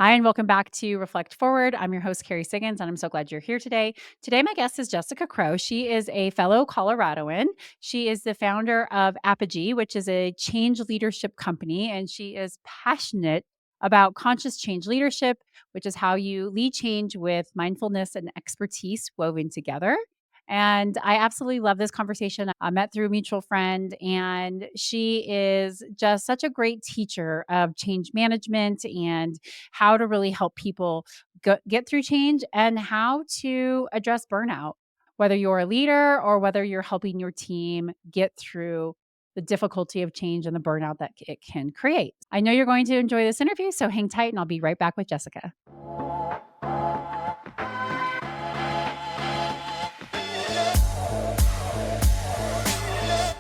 Hi, and welcome back to Reflect Forward. I'm your host, Kerry Siggins, and I'm so glad you're here today. Today, my guest is Jessica Crow. She is a fellow Coloradoan. She is the founder of Apogy, which is a change leadership company, and she is passionate about conscious change leadership, which is how you lead change with mindfulness and expertise woven together. And I absolutely love this conversation. I met through a mutual friend, and she is just such a great teacher of change management and how to really help people get through change and how to address burnout, whether you're a leader or whether you're helping your team get through the difficulty of change and the burnout that it can create. I know you're going to enjoy this interview, so hang tight and I'll be right back with Jessica.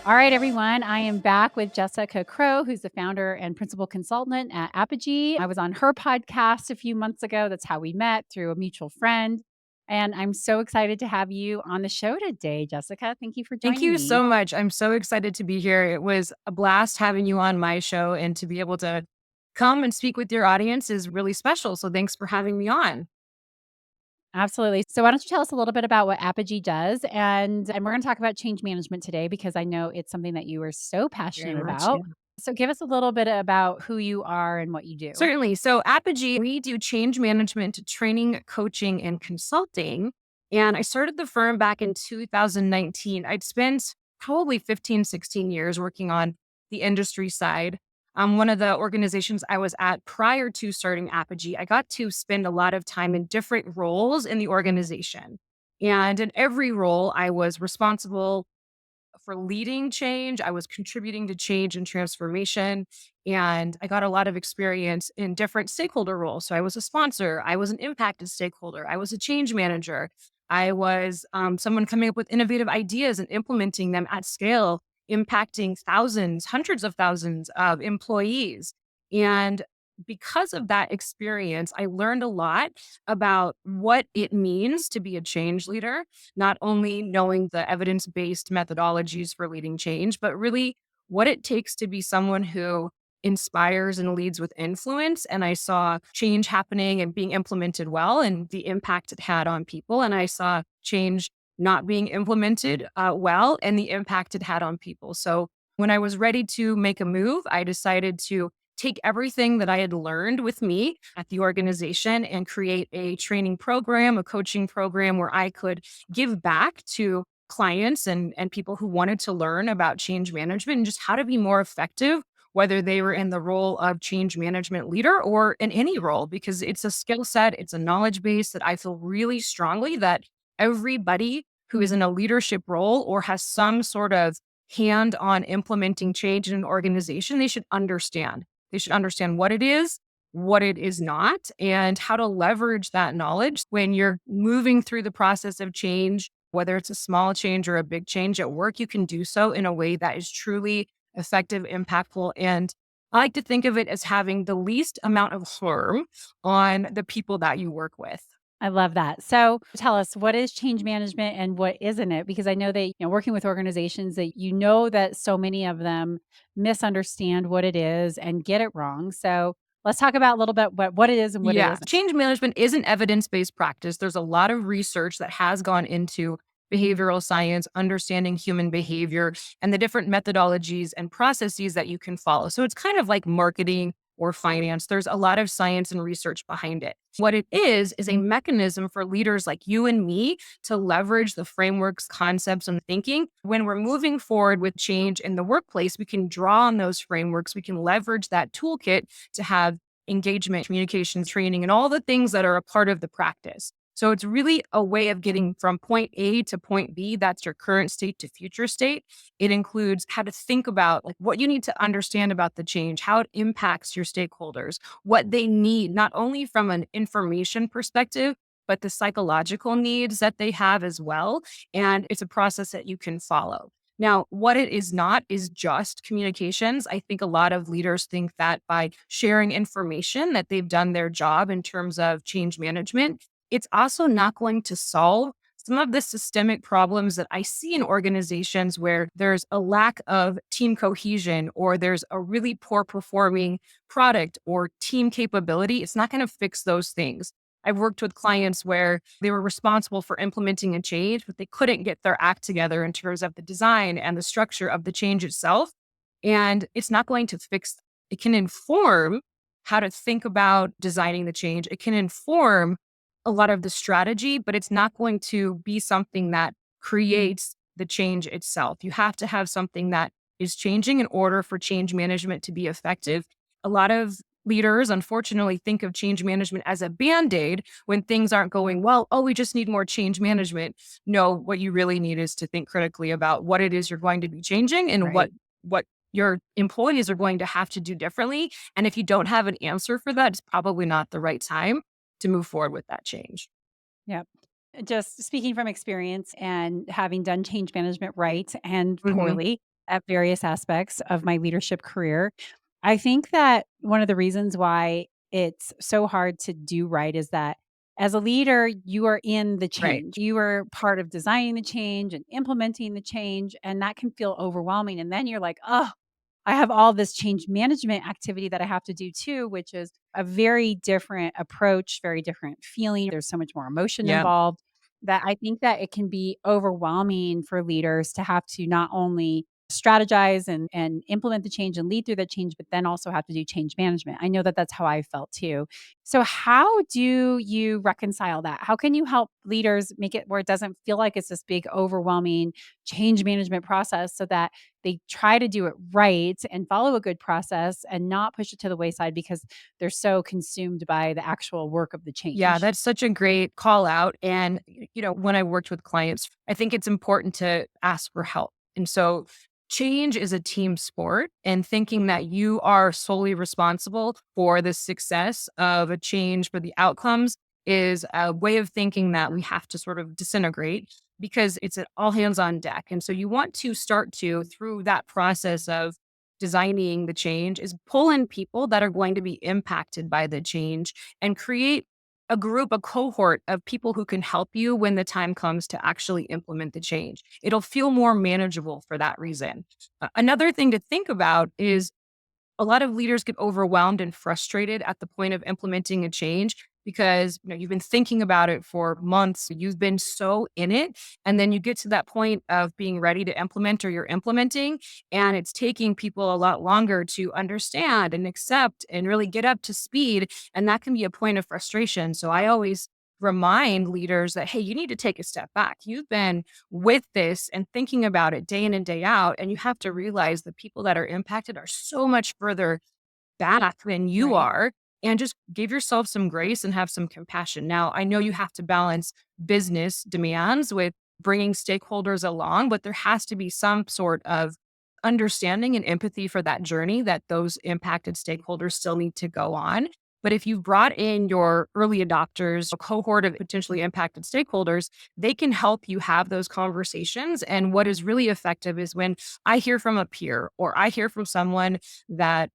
All right, everyone. I am back with Jessica Crow, who's the founder and principal consultant at Apogee. I was on her podcast a few months ago. That's how we met through a mutual friend. And I'm so excited to have you on the show today, Jessica. Thank you for Thank joining you me. so much. I'm so excited to be here. It was a blast having you on my show, and to be able to come and speak with your audience is really special. So thanks for having me on. Absolutely. So, why don't you tell us a little bit about what Apogee does? And we're going to talk about change management today because I know it's something that you are so Very passionate much. Yeah. about. So, give us a little bit about who you are and what you do. Certainly. So Apogee, we do change management, training, coaching, and consulting. And I started the firm back in 2019. I'd spent probably 15, 16 years working on the industry side. One of the organizations I was at prior to starting Apogee, I got to spend a lot of time in different roles in the organization. And in every role, I was responsible for leading change. I was contributing to change and transformation. And I got a lot of experience in different stakeholder roles. So I was a sponsor, I was an impacted stakeholder, I was a change manager, I was someone coming up with innovative ideas and implementing them at scale, impacting thousands, hundreds of thousands of employees. And because of that experience, I learned a lot about what it means to be a change leader, not only knowing the evidence based methodologies for leading change, but really what it takes to be someone who inspires and leads with influence. And I saw change happening and being implemented well and the impact it had on people. And I saw change not being implemented well and the impact it had on people. So when I was ready to make a move, I decided to take everything that I had learned with me at the organization and create a training program, a coaching program where I could give back to clients and people who wanted to learn about change management and just how to be more effective, whether they were in the role of change management leader or in any role, because it's a skill set, it's a knowledge base that I feel really strongly that everybody who is in a leadership role or has some sort of hand on implementing change in an organization, they should understand. They should understand what it is not, and how to leverage that knowledge when you're moving through the process of change, whether it's a small change or a big change at work. You can do so in a way that is truly effective, impactful. And I like to think of it as having the least amount of harm on the people that you work with. I love that. So tell us, what is change management and what isn't it? Because I know that, working with organizations that that so many of them misunderstand what it is and get it wrong. So let's talk about a little bit what it is and what it Yeah. isn't. Change management is an evidence based practice. There's a lot of research that has gone into behavioral science, understanding human behavior, and the different methodologies and processes that you can follow. So it's kind of like marketing or finance. There's a lot of science and research behind it. What it is a mechanism for leaders like you and me to leverage the frameworks, concepts, and thinking. When we're moving forward with change in the workplace, we can draw on those frameworks. We can leverage that toolkit to have engagement, communication, training, and all the things that are a part of the practice. So it's really a way of getting from point A to point B. That's your current state to future state. It includes how to think about like what you need to understand about the change, how it impacts your stakeholders, what they need, not only from an information perspective, but the psychological needs that they have as well. And it's a process that you can follow. Now, what it is not is just communications. I think a lot of leaders think that by sharing information that they've done their job in terms of change management, it's also not going to solve some of the systemic problems that I see in organizations where there's a lack of team cohesion or there's a really poor performing product or team capability, it's not going to fix those things. I've worked with clients where they were responsible for implementing a change, but they couldn't get their act together in terms of the design and the structure of the change itself. And it's not going to fix, it can inform how to think about designing the change. It can inform a lot of the strategy, but it's not going to be something that creates the change itself. You have to have something that is changing in order for change management to be effective. A lot of leaders, unfortunately, think of change management as a band aid when things aren't going well. Oh, we just need more change management. No, what you really need is to think critically about what it is you're going to be changing and what Right. what your employees are going to have to do differently. And if you don't have an answer for that, it's probably not the right time to move forward with that change. Yep. Just speaking from experience and having done change management right and Hmm. poorly at various aspects of my leadership career, I think that one of the reasons why it's so hard to do right is that as a leader, you are in the Right. change. You are part of designing the change and implementing the change, and that can feel overwhelming. And then you're like, oh, I have all this change management activity that I have to do too, which is a very different approach, very different feeling. There's so much more emotion Yeah. involved that I think that it can be overwhelming for leaders to have to not only strategize and implement the change and lead through the change, but then also have to do change management. I know that that's how I felt too. So, how do you reconcile that? How can you help leaders make it where it doesn't feel like it's this big, overwhelming change management process so that they try to do it right and follow a good process and not push it to the wayside because they're so consumed by the actual work of the Yeah, change? that's such a great call out. And, when I worked with clients, I think it's important to ask for help. And so change is a team sport, and thinking that you are solely responsible for the success of a change, for the outcomes, is a way of thinking that we have to sort of disintegrate because it's an all hands on deck. And so you want to start to, through that process of designing the change, is pull in people that are going to be impacted by the change and create a group, a cohort of people who can help you when the time comes to actually implement the change. It'll feel more manageable for that reason. Another thing to think about is a lot of leaders get overwhelmed and frustrated at the point of implementing a change because you've been thinking about it for months, you've been so in it, and then you get to that point of being ready to implement or you're implementing, and it's taking people a lot longer to understand and accept and really get up to speed, and that can be a point of frustration. So I always remind leaders that, hey, you need to take a step back. You've been with this and thinking about it day in and day out. And you have to realize the people that are impacted are so much further back than you Right. are. And just give yourself some grace and have some compassion. Now, I know you have to balance business demands with bringing stakeholders along, but there has to be some sort of understanding and empathy for that journey that those impacted stakeholders still need to go on. But if you've brought in your early adopters, a cohort of potentially impacted stakeholders, they can help you have those conversations. And what is really effective is when I hear from a peer or I hear from someone that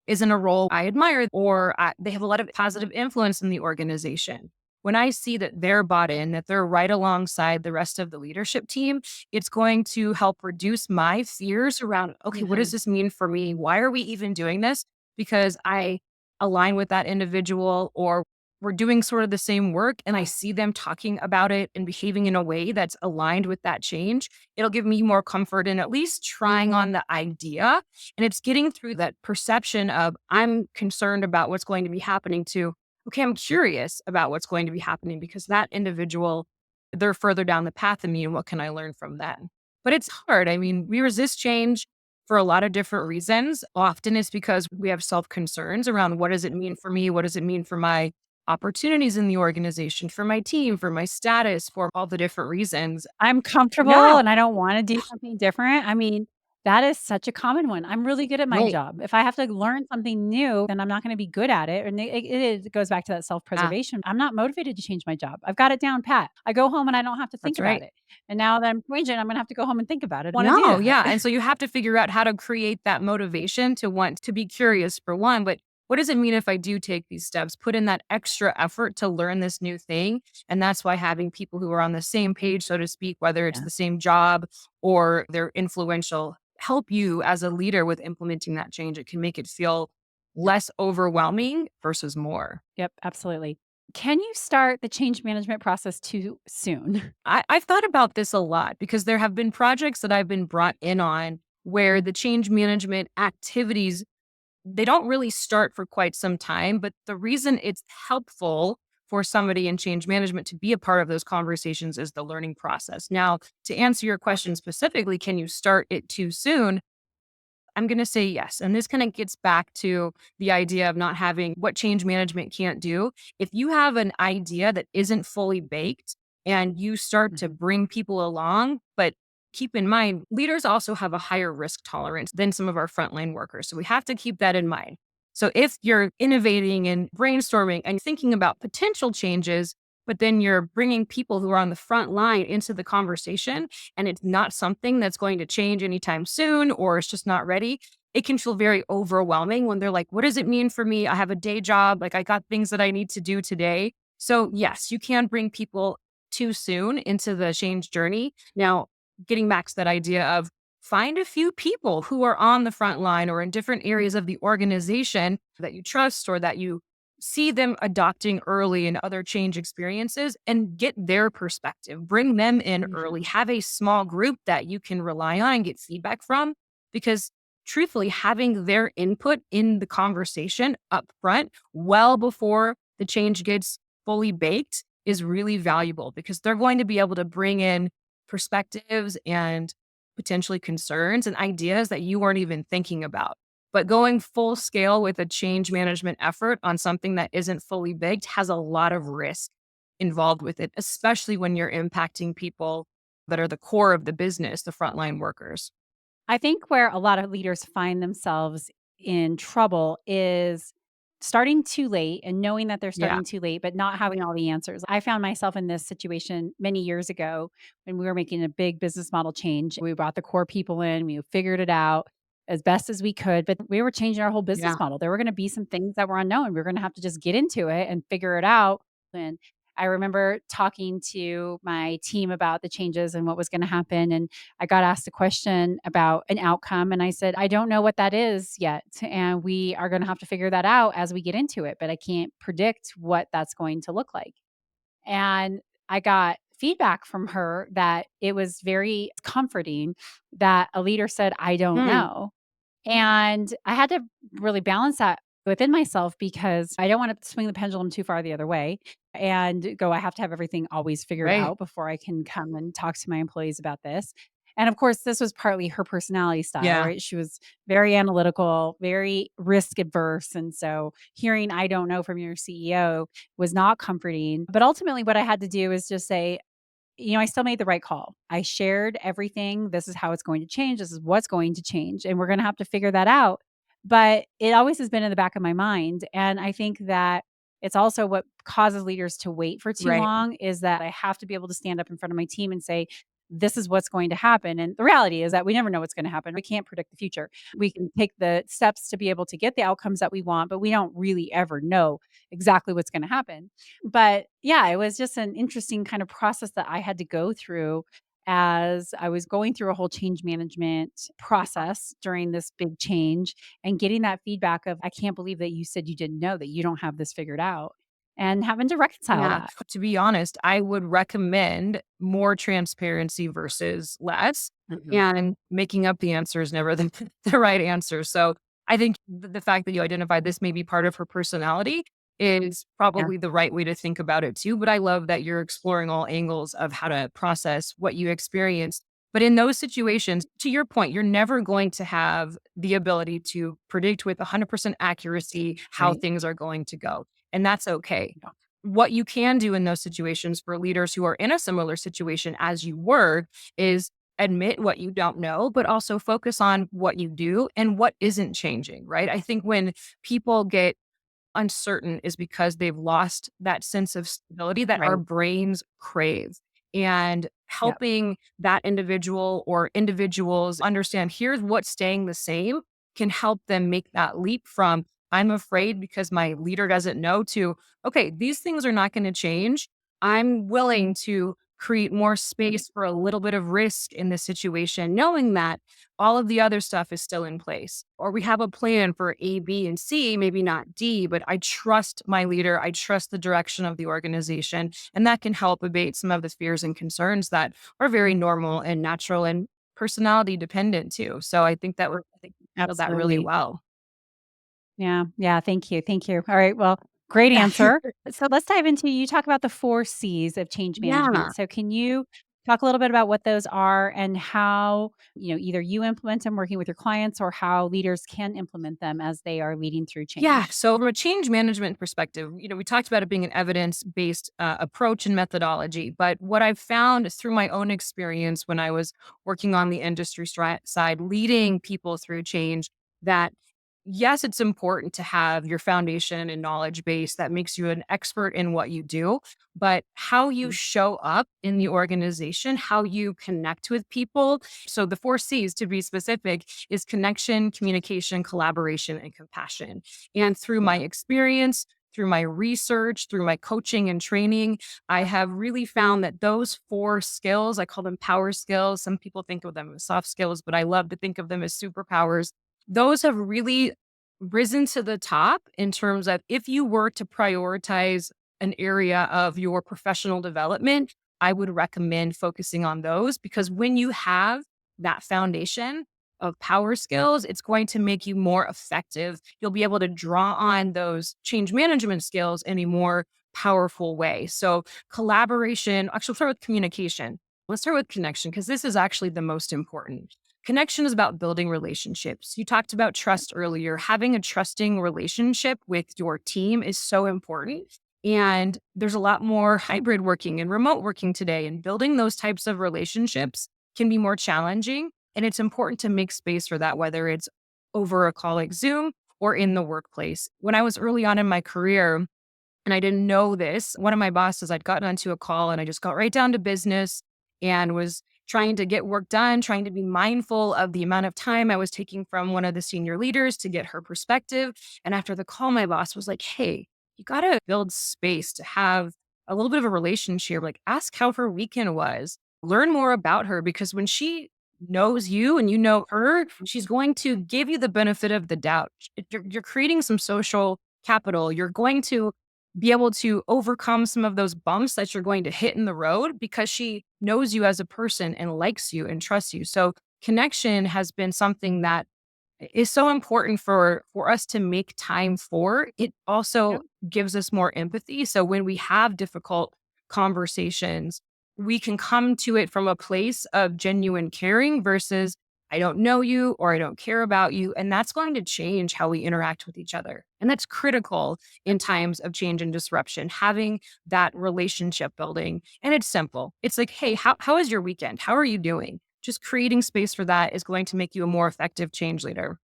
is in a role I admire or they have a lot of positive influence in the organization. When I see that they're bought in, that they're right alongside the rest of the leadership team, it's going to help reduce my fears around, okay, what does Mhm. this mean for me? Why are we even doing this? Because I align with that individual or we're doing sort of the same work and I see them talking about it and behaving in a way that's aligned with that change. It'll give me more comfort in at least trying on the idea, and it's getting through that perception of I'm concerned about what's going to be happening to, okay, I'm curious about what's going to be happening because that individual, they're further down the path than me. And what can I learn from them? But it's hard. I mean, we resist change for a lot of different reasons. Often it's because we have self concerns around what does it mean for me? What does it mean for my opportunities in the organization, for my team, for my status, for all the different reasons. I'm comfortable Yeah. and I don't wanna do something different. I mean, that is such a common one. I'm really good at my Right. job. If I have to learn something new, then I'm not gonna be good at it, and it goes back to that Yeah, self-preservation. I'm not motivated to change my job. I've got it down pat. I go home and I don't have to think that's about right. it, and now that I'm changing, I'm gonna have to go home and think about it. Wanna do No, that. yeah, and so you have to figure out how to create that motivation to want to be curious for one, but what does it mean if I do take these steps, put in that extra effort to learn this new thing? And that's why having people who are on the same page, so to speak, whether it's Yeah. the same job or they're influential, help you as a leader with implementing that change. It can make it feel Yep. less overwhelming versus more. Yep. Absolutely. Can you start the change management process too soon? I've thought about this a lot because there have been projects that I've been brought in on where the change management activities, they don't really start for quite some time. But the reason it's helpful for somebody in change management to be a part of those conversations is the learning process. Now, to answer your question specifically, can you start it too soon? I'm going to say yes. And this kind of gets back to the idea of not having what change management can't do. If you have an idea that isn't fully baked and you start to Mhm. bring people along, but keep in mind, leaders also have a higher risk tolerance than some of our frontline workers. So we have to keep that in mind. So if you're innovating and brainstorming and thinking about potential changes, but then you're bringing people who are on the front line into the conversation, and it's not something that's going to change anytime soon, or it's just not ready, it can feel very overwhelming when they're like, what does it mean for me? I have a day job. Like, I got things that I need to do today. So, yes, you can bring people too soon into the change journey. Now, getting back to that idea of find a few people who are on the front line or in different areas of the organization that you trust or that you see them adopting early in other change experiences and get their perspective. Bring them in Mhm. early. Have a small group that you can rely on and get feedback from. Because truthfully, having their input in the conversation up front, well before the change gets fully baked, is really valuable because they're going to be able to bring in perspectives and potentially concerns and ideas that you weren't even thinking about. But going full scale with a change management effort on something that isn't fully baked has a lot of risk involved with it, especially when you're impacting people that are the core of the business, the frontline workers. I think where a lot of leaders find themselves in trouble is starting too late and knowing that they're Yeah. starting too late, but not having all the answers. I found myself in this situation many years ago when we were making a big business model change. We brought the core people in, we figured it out as best as we could, but we were changing our whole business Yeah. model. There were going to be some things that were unknown. We were going to have to just get into it and figure it out. And I remember talking to my team about the changes and what was going to happen. And I got asked a question about an outcome, and I said, I don't know what that is yet. And we are going to have to figure that out as we get into it, but I can't predict what that's going to look like. And I got feedback from her that it was very comforting that a leader said, I don't Mm, know. And I had to really balance that within myself because I don't want to swing the pendulum too far the other way and go, I have to have everything always figured right. out before I can come and talk to my employees about this. And of course, this was partly her personality style, Yeah. right? She was very analytical, very risk adverse. And so hearing, I don't know from your CEO was not comforting. But ultimately, what I had to do is just say, I still made the right call. I shared everything. This is how it's going to change. This is what's going to change. And we're going to have to figure that out. But it always has been in the back of my mind. And I think that it's also what causes leaders to wait for too Right. long is that I have to be able to stand up in front of my team and say, this is what's going to happen. And the reality is that we never know what's going to happen. We can't predict the future. We can take the steps to be able to get the outcomes that we want, but we don't really ever know exactly what's going to happen. But yeah, it was just an interesting kind of process that I had to go through as I was going through a whole change management process during this big change and getting that feedback of, I can't believe that you said you didn't know that you don't have this figured out and having to reconcile Yeah. that. To be honest, I would recommend more transparency versus less. Mhm. And making up the answer is never the, the right answer. So I think the fact that you identified this may be part of her personality is Yeah. probably the right way to think about it too. But I love that you're exploring all angles of how to process what you experienced. But in those situations, to your point, you're never going to have the ability to predict with 100% accuracy how Right. things are going to go. And that's okay. Yeah. What you can do in those situations for leaders who are in a similar situation as you were is admit what you don't know, but also focus on what you do and what isn't changing, right? I think when people get uncertain is because they've lost that sense of stability that our Right. brains crave. And Yep. helping that individual or individuals understand here's what's staying the same can help them make that leap from I'm afraid because my leader doesn't know to, okay, these things are not going to change. I'm willing to create more space for a little bit of risk in this situation, knowing that all of the other stuff is still in place. Or we have a plan for A, B, and C, maybe not D, but I trust my leader. I trust the direction of the organization. And that can help abate some of the fears and concerns that are very normal and natural and personality dependent too. So I think you handled that really Absolutely. well. Yeah. Yeah. Thank you. Thank you. All right. Well, great Yeah. answer. So let's dive into you talk about the 4 C's of change Yeah. management. So can you talk a little bit about what those are and how, either you implement them working with your clients or how leaders can implement them as they are leading through Yeah. change? So, from a change management perspective, we talked about it being an evidence based approach and methodology. But what I've found through my own experience when I was working on the industry side, leading people through change, that yes, it's important to have your foundation and knowledge base that makes you an expert in what you do. But how you Mm. show up in the organization, how you connect with people. So, the 4 C's to be specific is connection, communication, collaboration, and compassion. And through my experience, through my research, through my coaching and training, I have really found that those 4 skills, I call them power skills. Some people think of them as soft skills, but I love to think of them as superpowers. Those have really risen to the top in terms of if you were to prioritize an area of your professional development, I would recommend focusing on those because when you have that foundation, of power skills, it's going to make you more effective. You'll be able to draw on those change management skills in a more powerful way. So, collaboration, actually, we'll start with communication. Let's start with connection because this is actually the most important. Connection is about building relationships. You talked about trust earlier. Having a trusting relationship with your team is so important. And there's a lot more hybrid working and remote working today, and building those types of relationships can be more challenging and it's important to make space for that, whether it's over a call like Zoom or in the workplace. When I was early on in my career, and I didn't know this, one of my bosses, I'd gotten onto a call and I just got right down to business and was trying to get work done, trying to be mindful of the amount of time I was taking from one of the senior leaders to get her perspective. And after the call, my boss was like, hey, you got to build space to have a little bit of a relationship. Like, ask how her weekend was, learn more about her because when she knows you and you know her, she's going to give you the benefit of the doubt. You're creating some social capital. You're going to be able to overcome some of those bumps that you're going to hit in the road because she knows you as a person and likes you and trusts you. So connection has been something that is so important for us to make time for. It also Yep. gives us more empathy. So when we have difficult conversations, we can come to it from a place of genuine caring versus I don't know you or I don't care about you. And that's going to change how we interact with each other. And that's critical in times of change and disruption, having that relationship building. And it's simple. It's like, hey, how is your weekend? How are you doing? Just creating space for that is going to make you a more effective change leader.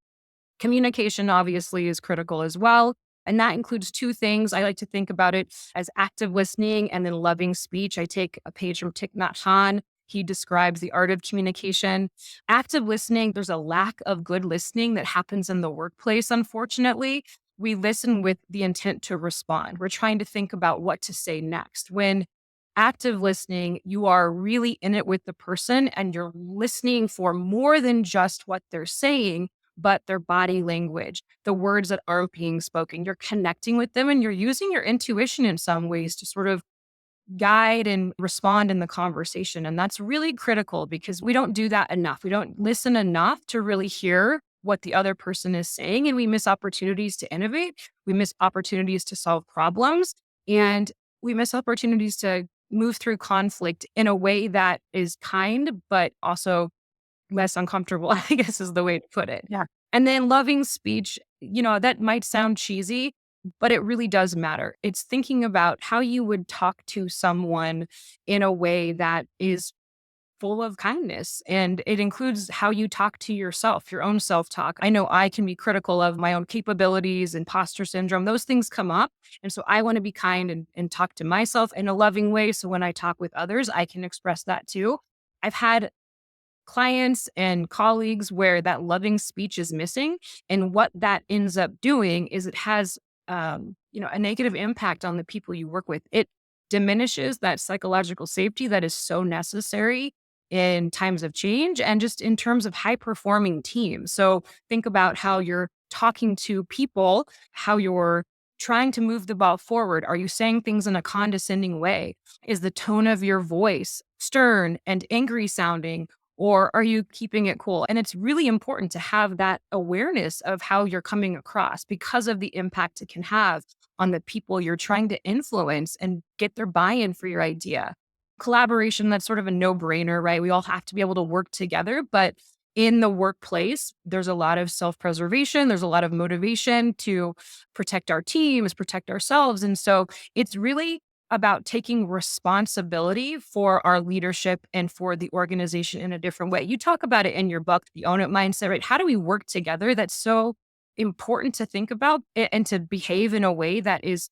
Communication obviously is critical as well. And that includes 2 things. I like to think about it as active listening and then loving speech. I take a page from Thich Nhat Hanh. He describes the art of communication. Active listening, there's a lack of good listening that happens in the workplace, unfortunately. We listen with the intent to respond. We're trying to think about what to say next. When active listening, you are really in it with the person and you're listening for more than just what they're saying but their body language, the words that are being spoken. You're connecting with them and you're using your intuition in some ways to sort of guide and respond in the conversation. And that's really critical because we don't do that enough. We don't listen enough to really hear what the other person is saying. And we miss opportunities to innovate. We miss opportunities to solve problems. And we miss opportunities to move through conflict in a way that is kind, but also less uncomfortable, I guess is the way to put it. Yeah. And then loving speech, that might sound cheesy, but it really does matter. It's thinking about how you would talk to someone in a way that is full of kindness. And it includes how you talk to yourself, your own self talk. I know I can be critical of my own capabilities, imposter syndrome. Those things come up. And so I want to be kind and talk to myself in a loving way. So when I talk with others, I can express that too. I've had clients and colleagues where that loving speech is missing. And what that ends up doing is it has, a negative impact on the people you work with. It diminishes that psychological safety that is so necessary in times of change and just in terms of high performing teams. So think about how you're talking to people, how you're trying to move the ball forward. Are you saying things in a condescending way? Is the tone of your voice stern and angry sounding? Or are you keeping it cool? And it's really important to have that awareness of how you're coming across because of the impact it can have on the people you're trying to influence and get their buy in for your idea. Collaboration, that's sort of a no brainer, right? We all have to be able to work together. But in the workplace, there's a lot of self preservation, there's a lot of motivation to protect our teams, protect ourselves. And so it's really about taking responsibility for our leadership and for the organization in a different way. You talk about it in your book, the own it mindset, right? How do we work together? That's so important to think about and to behave in a way that is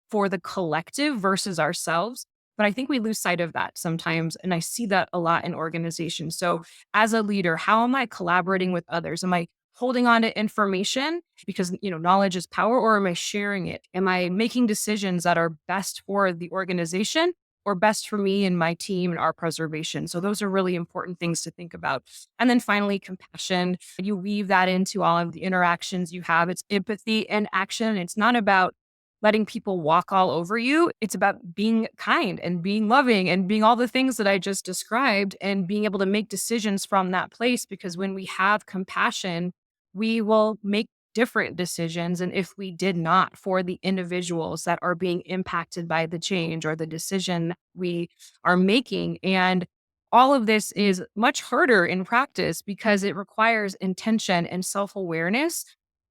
for the collective versus ourselves. But I think we lose sight of that sometimes. And I see that a lot in organizations. So, as a leader, how am I collaborating with others? Am I holding on to information because, knowledge is power, or am I sharing it? Am I making decisions that are best for the organization or best for me and my team and our preservation? So, those are really important things to think about. And then finally, compassion. You weave that into all of the interactions you have. It's empathy and action. It's not about letting people walk all over you. It's about being kind and being loving and being all the things that I just described and being able to make decisions from that place. Because when we have compassion, we will make different decisions. And if we did not, for the individuals that are being impacted by the change or the decision we are making. And all of this is much harder in practice because it requires intention and self awareness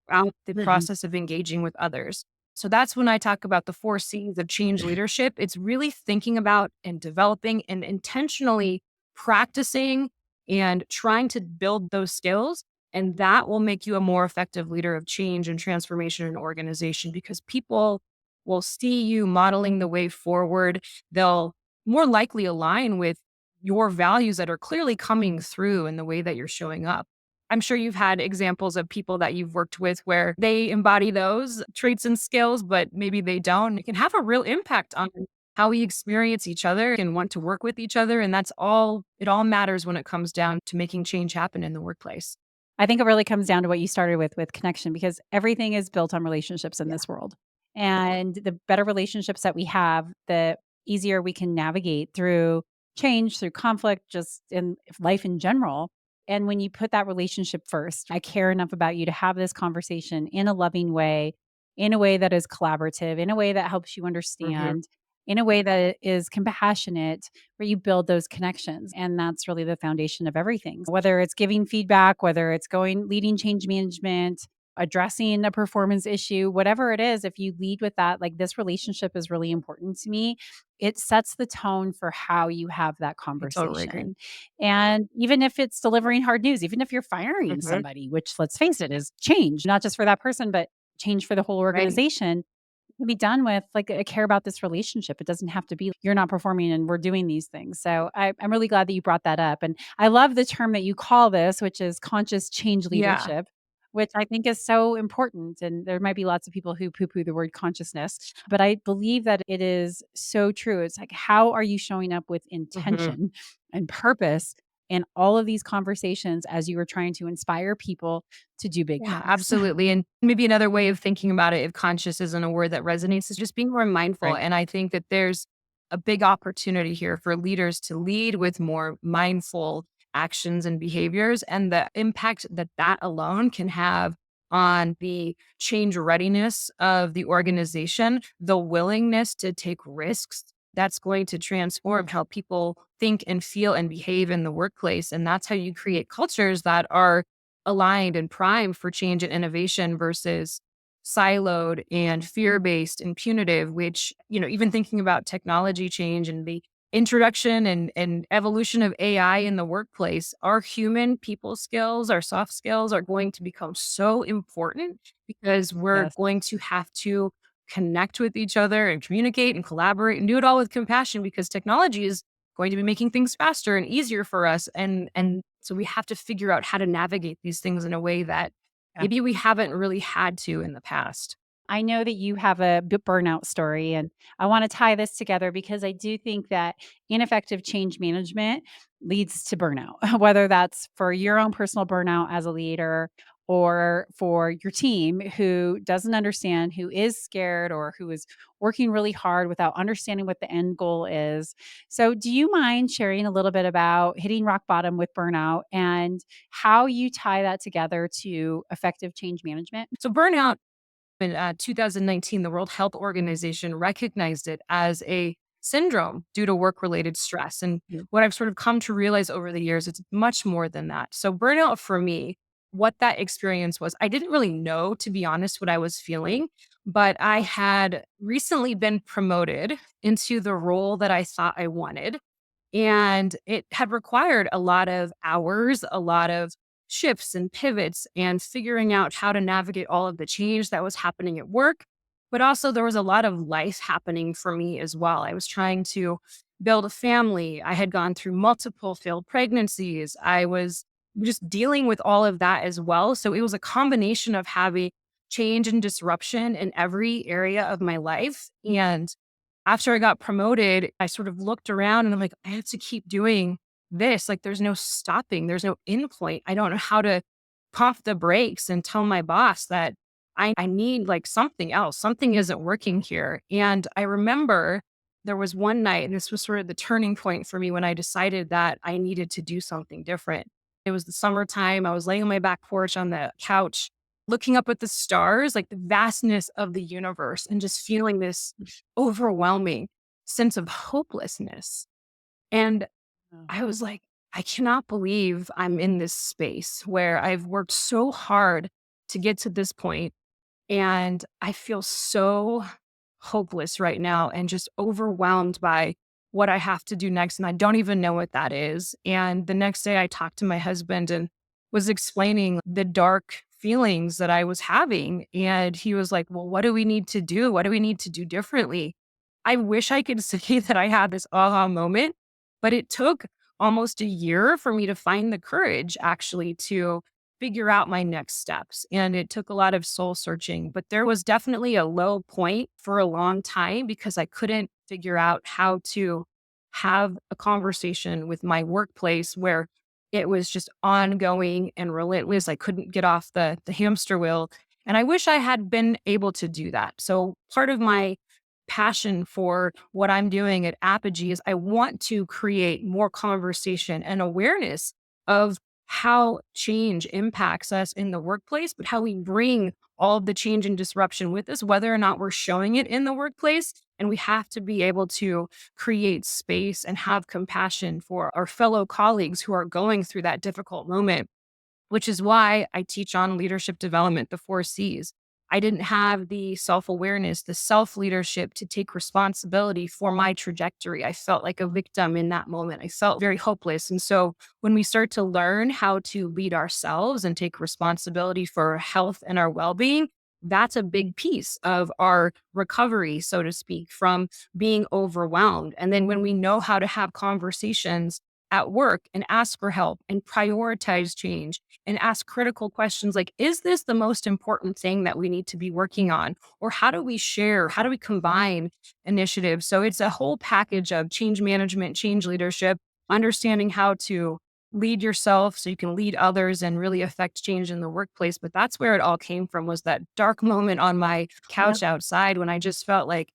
throughout the Mhm. process of engaging with others. So that's when I talk about the 4 C's of change leadership. It's really thinking about and developing and intentionally practicing and trying to build those skills. And that will make you a more effective leader of change and transformation in an organization because people will see you modeling the way forward. They'll more likely align with your values that are clearly coming through in the way that you're showing up. I'm sure you've had examples of people that you've worked with where they embody those traits and skills, but maybe they don't. It can have a real impact on how we experience each other and want to work with each other. And it all matters when it comes down to making change happen in the workplace. I think it really comes down to what you started with connection, because everything is built on relationships in Yeah. this world. And the better relationships that we have, the easier we can navigate through change, through conflict, just in life in general. And when you put that relationship first, I care enough about you to have this conversation in a loving way, in a way that is collaborative, in a way that helps you Hmm. understand, in a way that is compassionate, where you build those connections. And that's really the foundation of everything. Whether it's giving feedback, whether it's leading change management, addressing a performance issue, whatever it is, if you lead with that, like, this relationship is really important to me, it sets the tone for how you have that I totally agree. conversation. And even if it's delivering hard news, even if you're firing Hmm. somebody, which, let's face it, is change, not just for that person, but change for the whole Right. organization, can be done with, like, I care about this relationship. It doesn't have to be you're not performing and we're doing these things. So I'm really glad that you brought that up. And I love the term that you call this, which is conscious change Yeah. leadership, which I think is so important. And there might be lots of people who poo poo the word consciousness, but I believe that it is so true. It's like, how are you showing up with Hmm. intention and purpose in all of these conversations as you are trying to inspire people to do big Yeah, things? absolutely. And maybe another way of thinking about it, if conscious isn't a word that resonates, is just being more mindful. Right. And I think that there's a big opportunity here for leaders to lead with more mindful actions and behaviors and the impact that that alone can have on the change readiness of the organization, the willingness to take risks. That's going to transform how people think and feel and behave in the workplace. And that's how you create cultures that are aligned and primed for change and innovation versus siloed and fear-based and punitive, which, even thinking about technology change and the introduction and evolution of AI in the workplace, our human people skills, our soft skills are going to become so important because we're Yes. going to have to connect with each other and communicate and collaborate and do it all with compassion because technology is going to be making things faster and easier for us. And So we have to figure out how to navigate these things in a way that Yeah. maybe we haven't really had to in the past. I know that you have a burnout story, and I want to tie this together because I do think that ineffective change management leads to burnout, whether that's for your own personal burnout as a leader or for your team who doesn't understand, who is scared, or who is working really hard without understanding what the end goal is. So, do you mind sharing a little bit about hitting rock bottom with burnout and how you tie that together to effective change management? So burnout in 2019, the World Health Organization recognized it as a syndrome due to work related stress. And what I've sort of come to realize over the years, it's much more than that. So, burnout for me, what that experience was, I didn't really know, to be honest, what I was feeling, but I had recently been promoted into the role that I thought I wanted. And it had required a lot of hours, a lot of shifts and pivots, and figuring out how to navigate all of the change that was happening at work. But also, there was a lot of life happening for me as well. I was trying to build a family. I had gone through multiple failed pregnancies. I was just dealing with all of that as well. So it was a combination of having change and disruption in every area of my life. And after I got promoted, I sort of looked around and I'm like, I have to keep doing this. Like, there's no stopping, there's no end point. I don't know how to pump the brakes and tell my boss that I need like something else. Something isn't working here. And I remember there was one night, and this was sort of the turning point for me when I decided that I needed to do something different. It was the summertime. I was laying on my back porch on the couch, looking up at the stars, like the vastness of the universe, and just feeling this overwhelming sense of hopelessness. And Oh, I was like, I cannot believe I'm in this space where I've worked so hard to get to this point, and I feel so hopeless right now and just overwhelmed by what I have to do next. And I don't even know what that is. And the next day, I talked to my husband and was explaining the dark feelings that I was having. And he was like, well, what do we need to do? What do we need to do differently? I wish I could say that I had this aha moment, but it took almost a year for me to find the courage actually to figure out my next steps. And it took a lot of soul searching, but there was definitely a low point for a long time because I couldn't figure out how to have a conversation with my workplace where it was just ongoing and relentless. I couldn't get off the hamster wheel. And I wish I had been able to do that. So part of my passion for what I'm doing at Apogee is I want to create more conversation and awareness of how change impacts us in the workplace, but how we bring all of the change and disruption with us, whether or not we're showing it in the workplace. And we have to be able to create space and have compassion for our fellow colleagues who are going through that difficult moment, which is why I teach on leadership development, the 4 C's. I didn't have the self awareness, the self leadership to take responsibility for my trajectory. I felt like a victim in that moment. I felt very hopeless. And so when we start to learn how to lead ourselves and take responsibility for our health and our well being, that's a big piece of our recovery, so to speak, from being overwhelmed. And then when we know how to have conversations at work and ask for help and prioritize change and ask critical questions like, is this the most important thing that we need to be working on? Or how do we share? How do we combine initiatives? So it's a whole package of change management, change leadership, understanding how to lead yourself so you can lead others and really affect change in the workplace. But that's where it all came from, was that dark moment on my yep. couch outside when I just felt like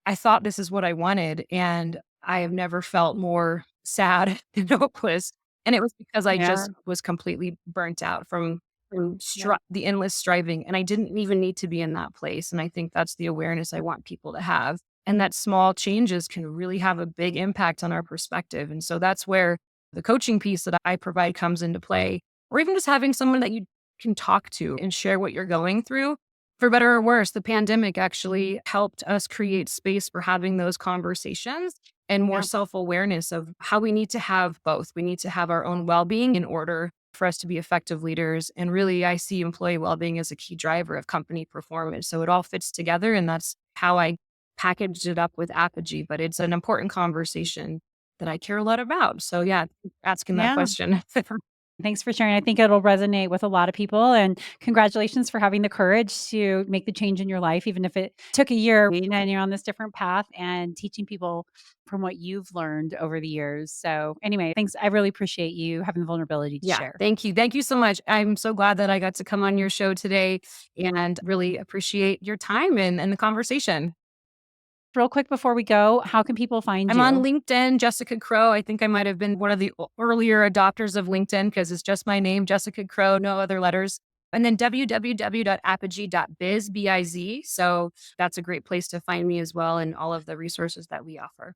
I thought this is what I wanted, and I have never felt more sad and hopeless, and it was because I Yeah. just was completely burnt out from Yeah. the endless striving, and I didn't even need to be in that place, and I think that's the awareness I want people to have, and that small changes can really have a big impact on our perspective, and so that's where the coaching piece that I provide comes into play, or even just having someone that you can talk to and share what you're going through. For better or worse, the pandemic actually helped us create space for having those conversations and more Yeah. self awareness of how we need to have both. We need to have our own well being in order for us to be effective leaders. And really, I see employee well being as a key driver of company performance. So it all fits together. And that's how I packaged it up with Apogee. But it's an important conversation. that I care a lot about. So yeah, asking that Yeah. question. Thanks for sharing. I think it'll resonate with a lot of people. And congratulations for having the courage to make the change in your life, even if it took a year and you're on this different path and teaching people from what you've learned over the years. So, anyway, thanks. I really appreciate you having the vulnerability to Yeah, share. thank you. Thank you so much. I'm so glad that I got to come on your show today and really appreciate your time and the conversation. Real quick before we go, how can people find I'm on you? LinkedIn, Jessica Crow. I think I might have been one of the earlier adopters of LinkedIn because it's just my name, Jessica Crow, no other letters. And then www.apogee.biz, B-I-Z. So that's a great place to find me as well and all of the resources that we offer.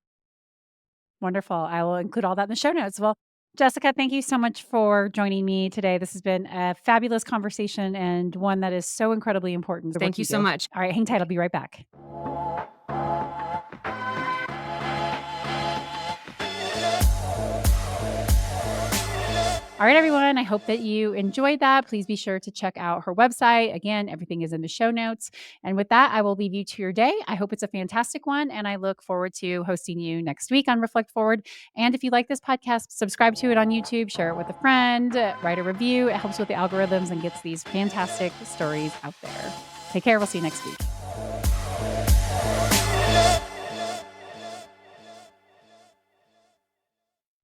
Wonderful. I will include all that in the show notes. Well, Jessica, thank you so much for joining me today. This has been a fabulous conversation and one that is so incredibly important, the Thank work you you so do. much. All right, hang tight. I'll be right back. All right, everyone. I hope that you enjoyed that. Please be sure to check out her website. Again, everything is in the show notes. And with that, I will leave you to your day. I hope it's a fantastic one. And I look forward to hosting you next week on Reflect Forward. And if you like this podcast, subscribe to it on YouTube, share it with a friend, write a review. It helps with the algorithms and gets these fantastic stories out there. Take care. We'll see you next week.